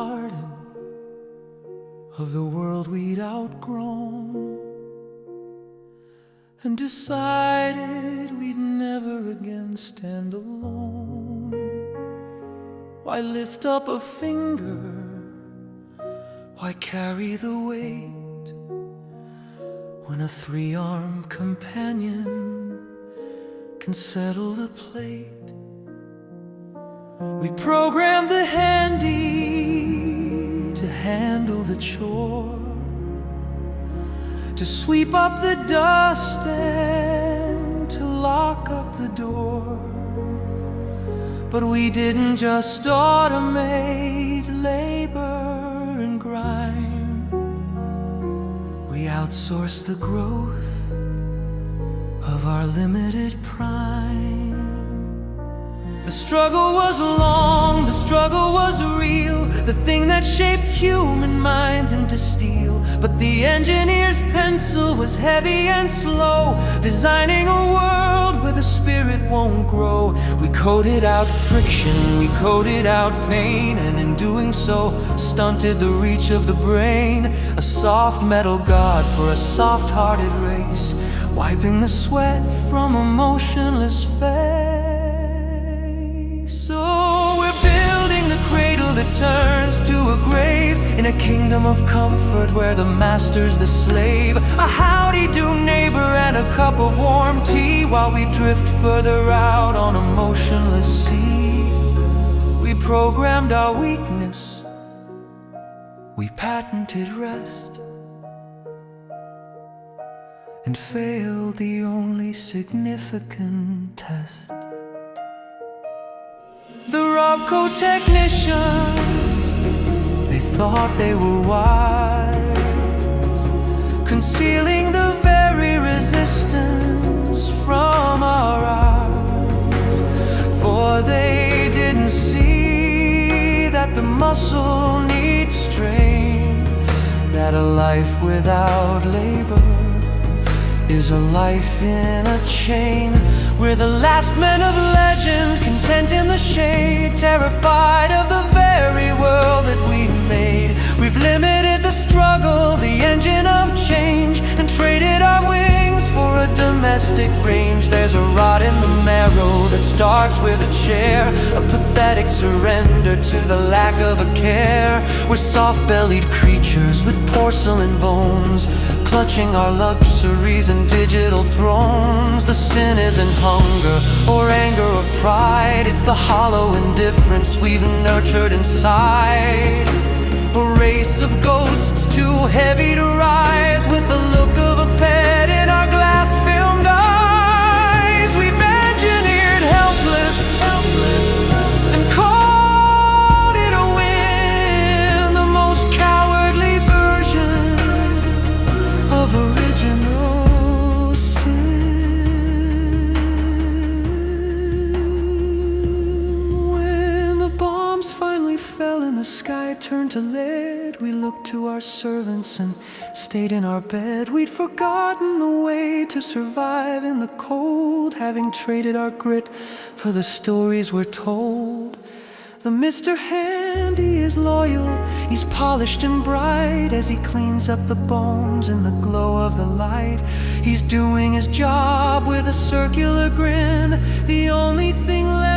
garden of the world we'd outgrown, and decided we'd never again stand alone. Why lift up a finger? Why carry the weight when a three-armed companion can settle the plate? We programmed the handy to handle the chore, to sweep up the dust and to lock up the door. But we didn't just automate labor and grind. We outsourced the growth of our limited prime. The struggle was long, the struggle was real, the thing that shaped human minds into steel. But the engineer's pencil was heavy and slow, designing a world where the spirit won't grow. We coded out friction, we coded out pain, and in doing so, stunted the reach of the brain. A soft metal god for a soft-hearted race, wiping the sweat from a motionless face. So we're building the cradle that turns to a grave, in a kingdom of comfort where the master's the slave. A howdy-do neighbor and a cup of warm tea, while we drift further out on a motionless sea. We programmed our weakness, we patented rest, and failed the only significant test. The RobCo technicians, they thought they were wise, concealing the very resistance from our eyes. For they didn't see that the muscle needs strain, that a life without labor is a life in a chain. We're the last men of legend, content in the shade, terrified of the very world that we made. We've limited the struggle, the engine of change, and traded our wings for a domestic range. There's a rot in the marrow that starts with a chair, a pathetic surrender to the lack of a care. We're soft-bellied creatures with porcelain bones, clutching our luxuries and digital thrones. The sin isn't hunger or anger or pride, it's the hollow indifference we've nurtured inside. A race of ghosts too heavy to rise, with the look of a pet in our glass-filmed eyes. We've engineered helpless and called it a win, the most cowardly version of original sin. When the bombs finally fell and the sky turned to lead, we looked to our servants and stayed in our bed. We'd forgotten the way to survive in the cold, having traded our grit for the stories we're told. The Mr. Handy is loyal, he's polished and bright as he cleans up the bones in the glow of the light. He's doing his job with a circular grin, the only thing left